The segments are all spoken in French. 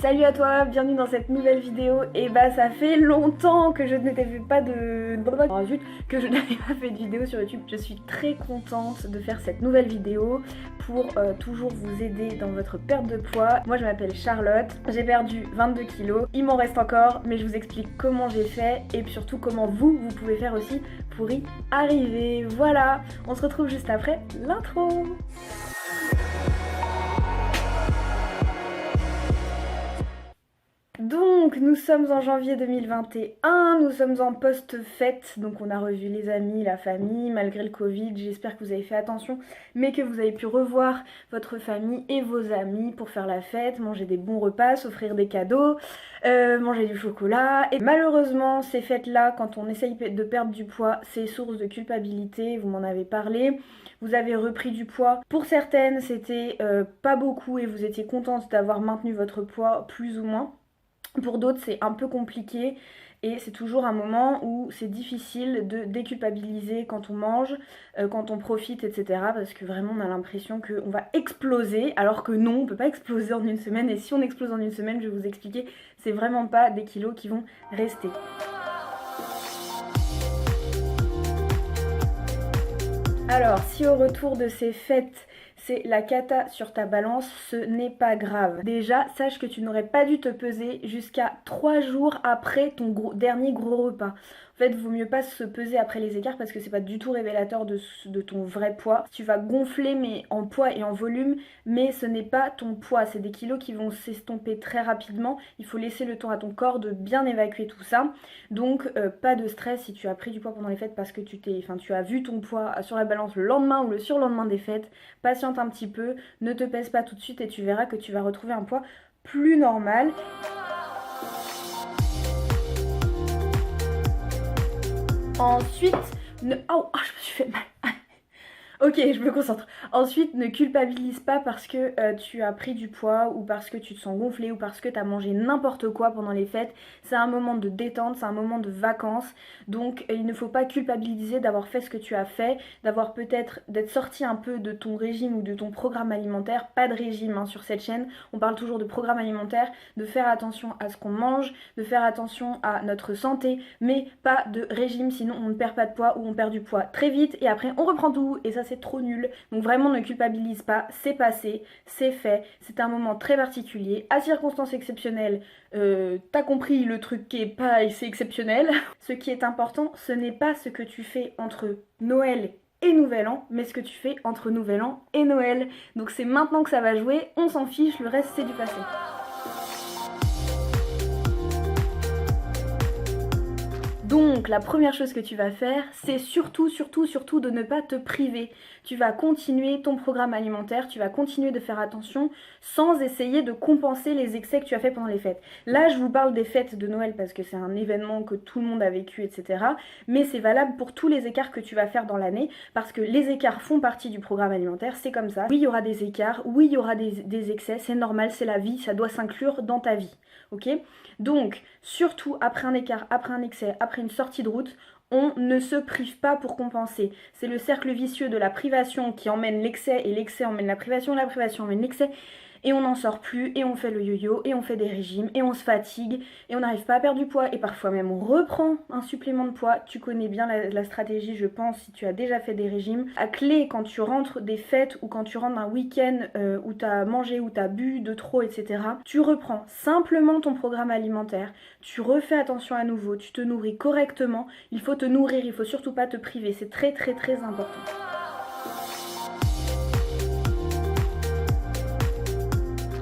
Salut à toi, bienvenue dans cette nouvelle vidéo. Et bah ça fait longtemps que je n'avais pas de... que je n'avais pas fait de vidéo sur YouTube. Je suis très contente de faire cette nouvelle vidéo pour toujours vous aider dans votre perte de poids. Moi je m'appelle Charlotte, j'ai perdu 22 kilos, il m'en reste encore, mais je vous explique comment j'ai fait et surtout comment vous pouvez faire aussi pour y arriver. Voilà, on se retrouve juste après l'intro. Donc nous sommes en janvier 2021, nous sommes en post-fête, donc on a revu les amis, la famille, malgré le Covid. J'espère que vous avez fait attention, mais que vous avez pu revoir votre famille et vos amis pour faire la fête, manger des bons repas, s'offrir des cadeaux, manger du chocolat. Et malheureusement, ces fêtes-là, quand on essaye de perdre du poids, c'est source de culpabilité, vous m'en avez parlé. Vous avez repris du poids. Pour certaines, c'était pas beaucoup et vous étiez contente d'avoir maintenu votre poids plus ou moins. Pour d'autres, c'est un peu compliqué et c'est toujours un moment où c'est difficile de déculpabiliser quand on mange, quand on profite, etc. Parce que vraiment, on a l'impression qu'on va exploser, alors que non, on peut pas exploser en une semaine. Et si on explose en une semaine, je vais vous expliquer, c'est vraiment pas des kilos qui vont rester. Alors, si au retour de ces fêtes, c'est la cata sur ta balance, ce n'est pas grave. Déjà, sache que tu n'aurais pas dû te peser jusqu'à 3 jours après ton dernier gros repas. En fait, il vaut mieux pas se peser après les écarts parce que c'est pas du tout révélateur de ton vrai poids. Tu vas gonfler mais en poids et en volume, mais ce n'est pas ton poids. C'est des kilos qui vont s'estomper très rapidement. Il faut laisser le temps à ton corps de bien évacuer tout ça. Donc, pas de stress si tu as pris du poids pendant les fêtes parce que tu as vu ton poids sur la balance le lendemain ou le surlendemain des fêtes. Patiente un petit peu, ne te pèse pas tout de suite et tu verras que tu vas retrouver un poids plus normal. Ensuite, je me suis fait mal. Ok, je me concentre. Ensuite, ne culpabilise pas parce que tu as pris du poids ou parce que tu te sens gonflé ou parce que tu as mangé n'importe quoi pendant les fêtes. C'est un moment de détente, c'est un moment de vacances. Donc, il ne faut pas culpabiliser d'avoir fait ce que tu as fait, d'être sorti un peu de ton régime ou de ton programme alimentaire. Pas de régime hein, sur cette chaîne. On parle toujours de programme alimentaire, de faire attention à ce qu'on mange, de faire attention à notre santé, mais pas de régime, sinon on ne perd pas de poids ou on perd du poids très vite et après on reprend tout et ça c'est trop nul. Donc vraiment ne culpabilise pas, c'est passé, c'est fait, c'est un moment très particulier, à circonstances exceptionnelles, t'as compris le truc qui est pas assez exceptionnel. Ce qui est important, ce n'est pas ce que tu fais entre Noël et Nouvel An, mais ce que tu fais entre Nouvel An et Noël. Donc c'est maintenant que ça va jouer, on s'en fiche, le reste c'est du passé. Donc la première chose que tu vas faire, c'est surtout de ne pas te priver. Tu vas continuer ton programme alimentaire, tu vas continuer de faire attention sans essayer de compenser les excès que tu as fait pendant les fêtes. Là, je vous parle des fêtes de Noël parce que c'est un événement que tout le monde a vécu, etc. Mais c'est valable pour tous les écarts que tu vas faire dans l'année parce que les écarts font partie du programme alimentaire, c'est comme ça. Oui, il y aura des écarts, oui, il y aura des excès, c'est normal, c'est la vie, ça doit s'inclure dans ta vie. Ok ? Donc, surtout après un écart, après un excès, après une sortie de route, on ne se prive pas pour compenser. C'est le cercle vicieux de la privation qui emmène l'excès et l'excès emmène la privation emmène l'excès. Et on n'en sort plus, et on fait le yo-yo, et on fait des régimes, et on se fatigue, et on n'arrive pas à perdre du poids, et parfois même on reprend un supplément de poids. Tu connais bien la stratégie, je pense, si tu as déjà fait des régimes. À clé, quand tu rentres des fêtes, ou quand tu rentres d'un week-end où tu as mangé, où tu as bu de trop, etc., tu reprends simplement ton programme alimentaire, tu refais attention à nouveau, tu te nourris correctement. Il faut te nourrir, il faut surtout pas te priver, c'est très très très important.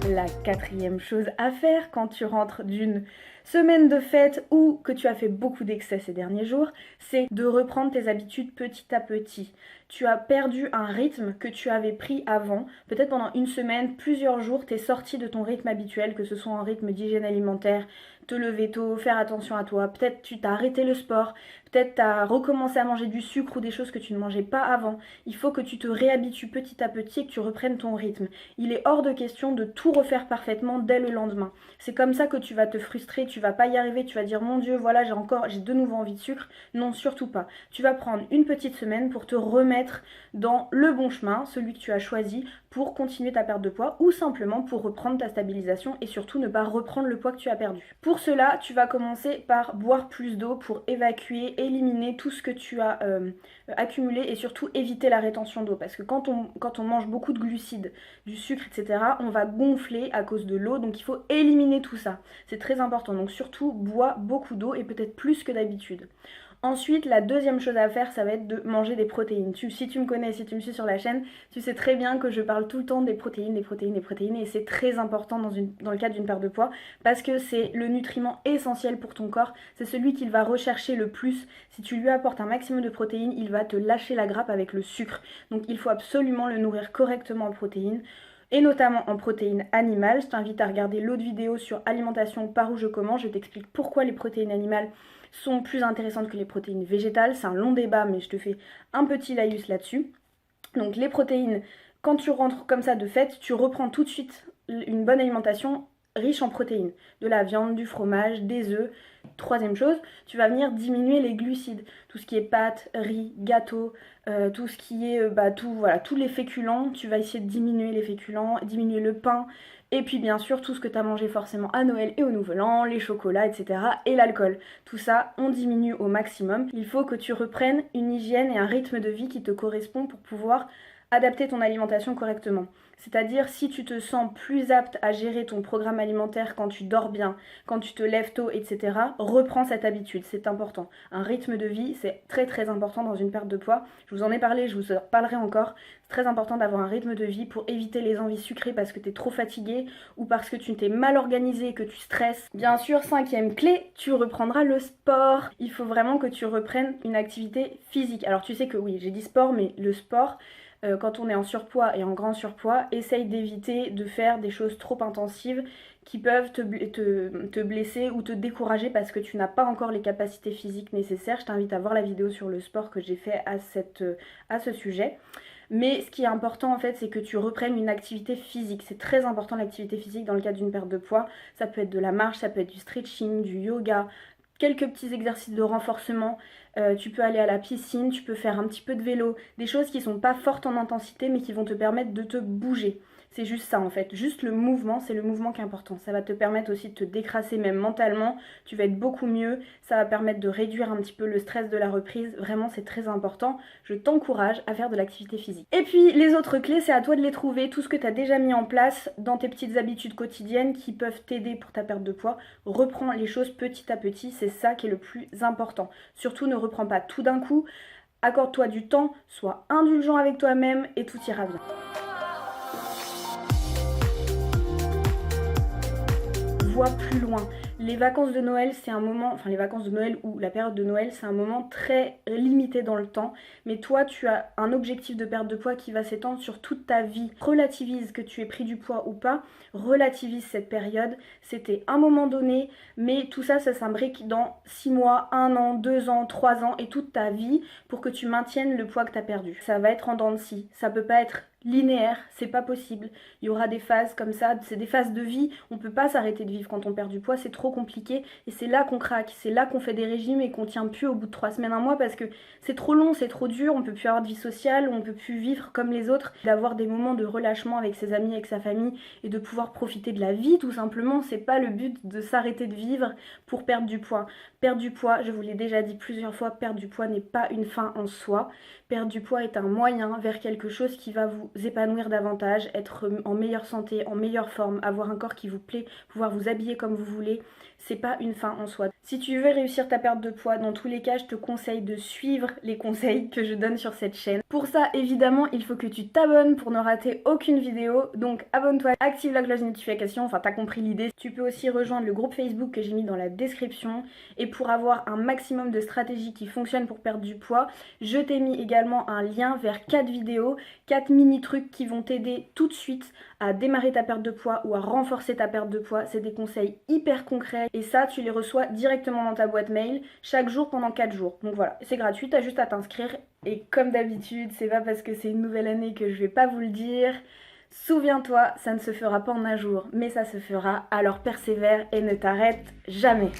La quatrième chose à faire quand tu rentres d'une semaine de fête ou que tu as fait beaucoup d'excès ces derniers jours, c'est de reprendre tes habitudes petit à petit. Tu as perdu un rythme que tu avais pris avant. Peut-être pendant une semaine, plusieurs jours, tu es sorti de ton rythme habituel, que ce soit un rythme d'hygiène alimentaire, te lever tôt, faire attention à toi. Peut-être tu t'as arrêté le sport, peut-être tu as recommencé à manger du sucre ou des choses que tu ne mangeais pas avant. Il faut que tu te réhabitues petit à petit et que tu reprennes ton rythme. Il est hors de question de tout refaire parfaitement dès le lendemain. C'est comme ça que tu vas te frustrer, tu vas pas y arriver, tu vas dire mon Dieu, voilà, j'ai de nouveau envie de sucre. Non, surtout pas. Tu vas prendre une petite semaine pour te remettre dans le bon chemin, celui que tu as choisi pour continuer ta perte de poids ou simplement pour reprendre ta stabilisation et surtout ne pas reprendre le poids que tu as perdu. Pour cela, tu vas commencer par boire plus d'eau pour évacuer, éliminer tout ce que tu as accumulé et surtout éviter la rétention d'eau parce que quand on mange beaucoup de glucides, du sucre, etc., on va gonfler à cause de l'eau, donc il faut éliminer tout ça. C'est très important, donc surtout bois beaucoup d'eau et peut-être plus que d'habitude. Ensuite, la deuxième chose à faire, ça va être de manger des protéines. Si tu me connais, si tu me suis sur la chaîne, tu sais très bien que je parle tout le temps des protéines, et c'est très important dans le cadre d'une perte de poids parce que c'est le nutriment essentiel pour ton corps, c'est celui qu'il va rechercher le plus. Si tu lui apportes un maximum de protéines, il va te lâcher la grappe avec le sucre. Donc il faut absolument le nourrir correctement en protéines et notamment en protéines animales. Je t'invite à regarder l'autre vidéo sur alimentation par où je commence. Je t'explique pourquoi les protéines animales sont plus intéressantes que les protéines végétales. C'est un long débat, mais je te fais un petit laïus là-dessus. Donc les protéines, quand tu rentres comme ça de fait, tu reprends tout de suite une bonne alimentation riche en protéines. De la viande, du fromage, des œufs. Troisième chose, tu vas venir diminuer les glucides. Tout ce qui est pâtes, riz, gâteaux, tout ce qui est tous les féculents. Tu vas essayer de diminuer les féculents, diminuer le pain. Et puis bien sûr tout ce que tu as mangé forcément à Noël et au Nouvel An, les chocolats, etc. et l'alcool. Tout ça, on diminue au maximum. Il faut que tu reprennes une hygiène et un rythme de vie qui te correspond pour pouvoir adapter ton alimentation correctement. C'est-à-dire si tu te sens plus apte à gérer ton programme alimentaire quand tu dors bien, quand tu te lèves tôt, etc., reprends cette habitude, c'est important. Un rythme de vie, c'est très très important dans une perte de poids. Je vous en ai parlé, je vous en parlerai encore. C'est très important d'avoir un rythme de vie pour éviter les envies sucrées parce que tu es trop fatigué ou parce que tu t'es mal organisé et que tu stresses. Bien sûr, cinquième clé, tu reprendras le sport. Il faut vraiment que tu reprennes une activité physique. Alors tu sais que oui, j'ai dit sport, mais le sport, quand on est en surpoids et en grand surpoids, essaye d'éviter de faire des choses trop intensives qui peuvent te blesser ou te décourager parce que tu n'as pas encore les capacités physiques nécessaires. Je t'invite à voir la vidéo sur le sport que j'ai fait à ce sujet. Mais ce qui est important en fait, c'est que tu reprennes une activité physique. C'est très important l'activité physique dans le cadre d'une perte de poids. Ça peut être de la marche, ça peut être du stretching, du yoga, quelques petits exercices de renforcement. Tu peux aller à la piscine, tu peux faire un petit peu de vélo, des choses qui sont pas fortes en intensité mais qui vont te permettre de te bouger. C'est juste ça en fait, juste le mouvement, c'est le mouvement qui est important. Ça va te permettre aussi de te décrasser même mentalement, tu vas être beaucoup mieux, ça va permettre de réduire un petit peu le stress de la reprise, vraiment c'est très important. Je t'encourage à faire de l'activité physique. Et puis les autres clés, c'est à toi de les trouver, tout ce que tu as déjà mis en place dans tes petites habitudes quotidiennes qui peuvent t'aider pour ta perte de poids. Reprends les choses petit à petit, c'est ça qui est le plus important. Surtout ne reprends pas tout d'un coup, accorde-toi du temps, sois indulgent avec toi-même et tout ira bien. Vois plus loin. Les vacances de Noël, c'est un moment, enfin les vacances de Noël ou la période de Noël, c'est un moment très limité dans le temps. Mais toi, tu as un objectif de perte de poids qui va s'étendre sur toute ta vie. Relativise que tu aies pris du poids ou pas. Relativise cette période. C'était un moment donné, mais tout ça, ça s'imbrique dans 6 mois, 1 an, 2 ans, 3 ans et toute ta vie pour que tu maintiennes le poids que tu as perdu. Ça va être en dents de scie. Ça peut pas être linéaire, c'est pas possible. Il y aura des phases comme ça, c'est des phases de vie, on peut pas s'arrêter de vivre quand on perd du poids, c'est trop compliqué et c'est là qu'on craque, c'est là qu'on fait des régimes et qu'on tient plus au bout de 3 semaines, un mois parce que c'est trop long, c'est trop dur, on peut plus avoir de vie sociale, on peut plus vivre comme les autres, d'avoir des moments de relâchement avec ses amis, avec sa famille et de pouvoir profiter de la vie tout simplement. C'est pas le but de s'arrêter de vivre pour perdre du poids. Perdre du poids, je vous l'ai déjà dit plusieurs fois, perdre du poids n'est pas une fin en soi. Perdre du poids est un moyen vers quelque chose qui va vous épanouir davantage, être en meilleure santé, en meilleure forme, avoir un corps qui vous plaît, pouvoir vous habiller comme vous voulez. C'est pas une fin en soi. Si tu veux réussir ta perte de poids, dans tous les cas, je te conseille de suivre les conseils que je donne sur cette chaîne. Pour ça, évidemment, il faut que tu t'abonnes pour ne rater aucune vidéo. Donc abonne-toi, active la cloche de notification, enfin t'as compris l'idée. Tu peux aussi rejoindre le groupe Facebook que j'ai mis dans la description. Et pour avoir un maximum de stratégies qui fonctionnent pour perdre du poids, je t'ai mis également un lien vers 4 vidéos, 4 mini trucs qui vont t'aider tout de suite à démarrer ta perte de poids ou à renforcer ta perte de poids. C'est des conseils hyper concrets et ça tu les reçois directement dans ta boîte mail chaque jour pendant 4 jours. Donc voilà, c'est gratuit, t'as juste à t'inscrire et comme d'habitude, c'est pas parce que c'est une nouvelle année que je vais pas vous le dire. Souviens-toi, ça ne se fera pas en un jour, mais ça se fera, alors persévère et ne t'arrête jamais.